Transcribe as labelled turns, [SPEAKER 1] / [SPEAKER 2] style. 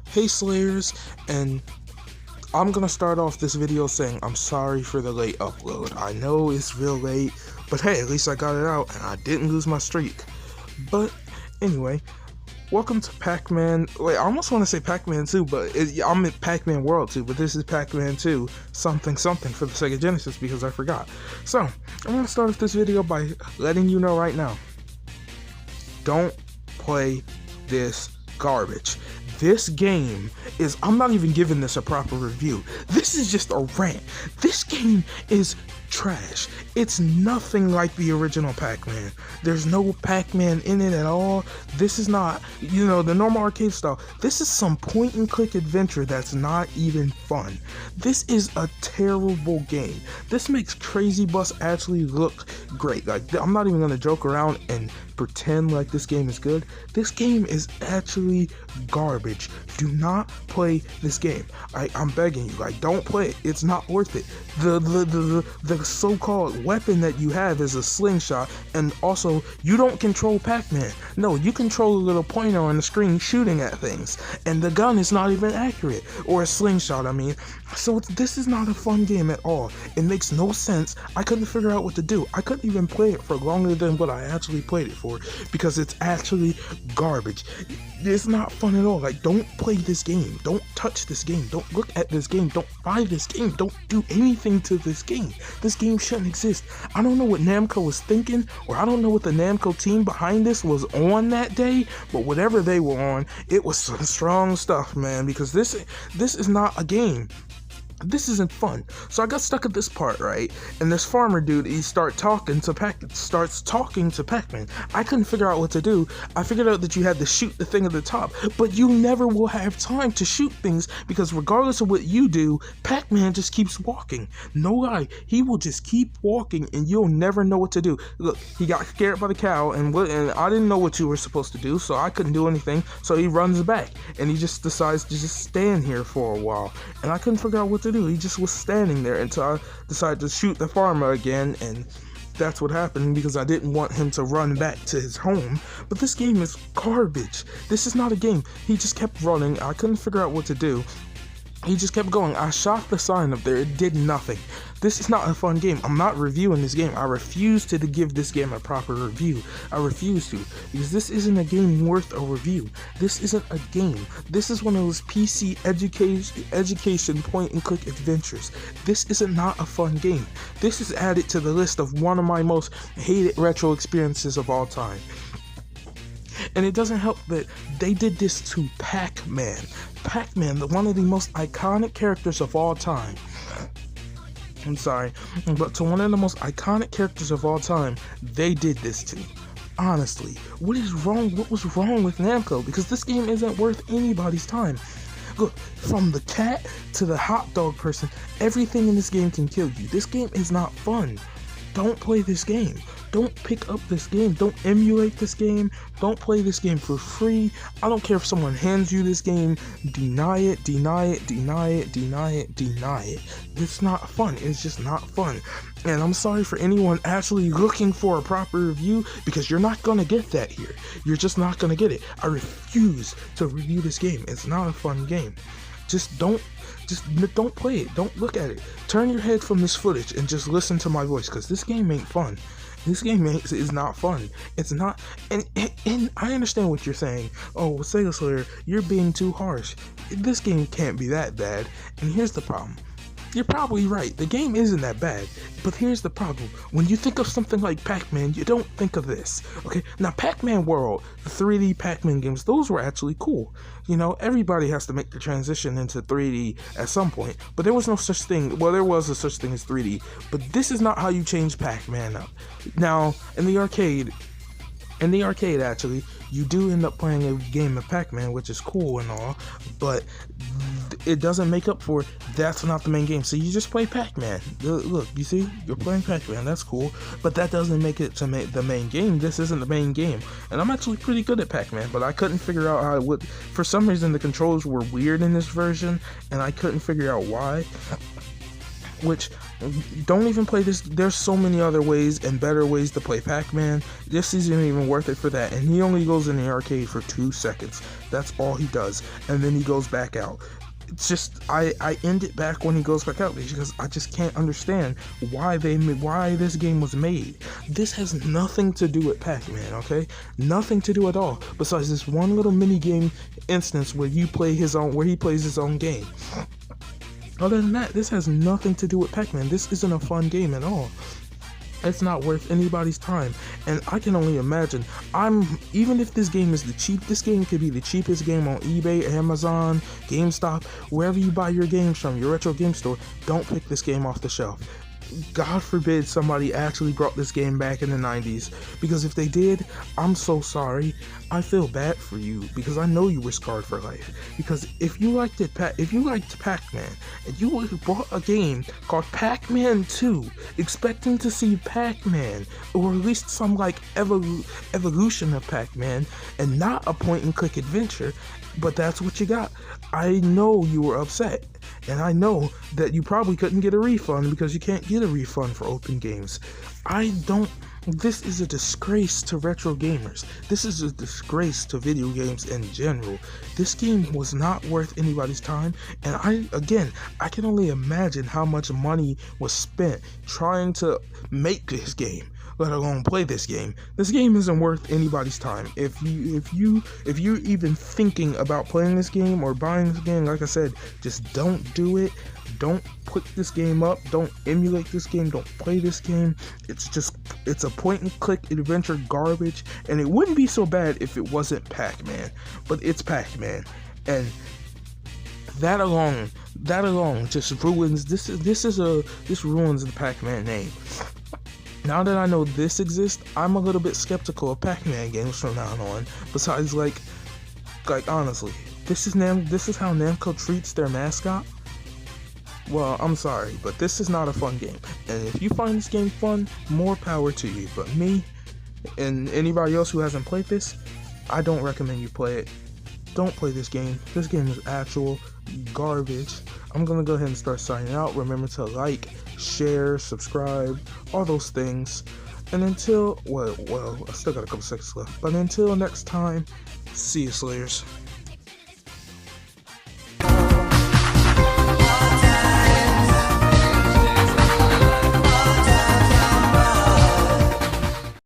[SPEAKER 1] Hey Slayers, and I'm gonna start off this video saying I'm sorry for the late upload. I know it's real late, but hey, at least I got it out and I didn't lose my streak. But anyway, welcome to Pac-Man. Wait, I almost want to say Pac-Man 2, but I'm in Pac-Man World 2, but this is Pac-Man 2 something for the Sega Genesis because I forgot. So, I'm gonna start off this video by letting you know right now. Don't play this garbage. This game is, I'm not even giving this a proper review. This is just a rant. This game is trash. It's nothing like the original Pac-Man. There's no Pac-Man in it at all. This is not, the normal arcade style. This is some point and click adventure that's not even fun. This is a terrible game. This makes Crazy Bus actually look great. Like, I'm not even gonna joke around and pretend like this game is good. This game is actually garbage. Do not play this game. I'm begging you, don't play it. It's not worth it. The so-called weapon that you have is a slingshot, and also you don't control Pac-Man. No, you control a little pointer on the screen shooting at things, and the gun is not even accurate, or a slingshot, I mean. So this is not a fun game at all. It makes no sense. I couldn't figure out what to do. I couldn't even play it for longer than what I actually played it for, because it's actually garbage. It's not fun at all. Don't play this game. Don't touch this game. Don't look at this game. Don't buy this game. Don't do anything to this game. This game shouldn't exist. I don't know what Namco was thinking, or I don't know what the Namco team behind this was on that day, but whatever they were on, it was some strong stuff, man, because this is not a game. This isn't fun. So I got stuck at this part, right? And this farmer dude, he starts talking to Pac-Man. I couldn't figure out what to do. I figured out that you had to shoot the thing at the top, but you never will have time to shoot things, because regardless of what you do, Pac-Man just keeps walking. No lie, he will just keep walking and you'll never know what to do. Look, he got scared by the cow, and I didn't know what you were supposed to do, so I couldn't do anything. So he runs back and he just decides to just stand here for a while, and I couldn't figure out what to do. He just was standing there until I decided to shoot the farmer again, and that's what happened, because I didn't want him to run back to his home. But this game is garbage. This is not a game. He just kept running. I couldn't figure out what to do. He just kept going. I shot the sign up there. It did nothing. This is not a fun game. I'm not reviewing this game. I refuse to give this game a proper review. I refuse to, because this isn't a game worth a review. This isn't a game. This is one of those PC education point and click adventures. This is not a fun game. This is added to the list of one of my most hated retro experiences of all time. And it doesn't help that they did this to Pac-Man. Pac-Man, one of the most iconic characters of all time. I'm sorry, but to one of the most iconic characters of all time, they did this to. Honestly, what is wrong? What was wrong with Namco? Because this game isn't worth anybody's time. Look, from the cat to the hot dog person, everything in this game can kill you. This game is not fun. Don't play this game. Don't pick up this game. Don't emulate this game. Don't play this game for free. I don't care if someone hands you this game. Deny it, deny it, deny it, deny it, deny it. It's not fun. It's just not fun. And I'm sorry for anyone actually looking for a proper review, because you're not gonna get that here. You're just not gonna get it. I refuse to review this game. It's not a fun game. Just don't play it. Don't look at it. Turn your head from this footage and just listen to my voice, because this game ain't fun. This game is not fun. It's not, and I understand what you're saying. Oh, Sega Slayer, you're being too harsh. This game can't be that bad. And here's the problem. You're probably right. The game isn't that bad. But here's the problem. When you think of something like Pac-Man, you don't think of this. Okay? Now, Pac-Man World, the 3D Pac-Man games, those were actually cool. Everybody has to make the transition into 3D at some point. But there was no such thing. Well, there was a such thing as 3D. But this is not how you change Pac-Man up. Now, in the arcade, actually, you do end up playing a game of Pac-Man, which is cool and all, but it doesn't make up for it. That's not the main game. So you just play Pac-Man. Look, you see? You're playing Pac-Man. That's cool. But that doesn't make it to the main game. This isn't the main game. And I'm actually pretty good at Pac-Man, but I couldn't figure out how it would. For some reason, the controls were weird in this version, and I couldn't figure out why. which, don't even play this. There's so many other ways and better ways to play Pac-Man. This isn't even worth it for that, and he only goes in the arcade for 2 seconds. That's all he does, and then he goes back out. It's just, I end it back when he goes back out, because I just can't understand why this game was made. This has nothing to do with Pac-Man, okay? Nothing to do at all, besides this one little mini game instance where he plays his own game. Other than that, this has nothing to do with Pac-Man. This isn't a fun game at all. It's not worth anybody's time, and I can only imagine. Even if this game is this game could be the cheapest game on eBay, Amazon, GameStop, wherever you buy your games from, your retro game store. Don't pick this game off the shelf. God forbid somebody actually brought this game back in the 90s, because if they did, I'm so sorry. I feel bad for you, because I know you were scarred for life. Because if you liked Pac-Man, and you bought a game called Pac-Man 2, expecting to see Pac-Man, or at least some like evolution of Pac-Man, and not a point-and-click adventure, but that's what you got, I know you were upset. And I know that you probably couldn't get a refund, because you can't get a refund for open games. This is a disgrace to retro gamers. This is a disgrace to video games in general. This game was not worth anybody's time, and I can only imagine how much money was spent trying to make this game, let alone play this game. This game isn't worth anybody's time. If you're even thinking about playing this game or buying this game, like I said, just don't do it. Don't put this game up. Don't emulate this game. Don't play this game. It's a point and click adventure garbage, and it wouldn't be so bad if it wasn't Pac-Man, but it's Pac-Man, and that alone just ruins this ruins the Pac-Man name. Now that I know this exists, I'm a little bit skeptical of Pac-Man games from now on. Besides, like honestly, this is how Namco treats their mascot. Well, I'm sorry, but this is not a fun game. And if you find this game fun, more power to you. But me and anybody else who hasn't played this, I don't recommend you play it. Don't play this game. This game is actual garbage. I'm gonna go ahead and start signing out. Remember to like, share, subscribe, all those things. And until, well, I still got a couple seconds left. But until next time, see you, Slayers.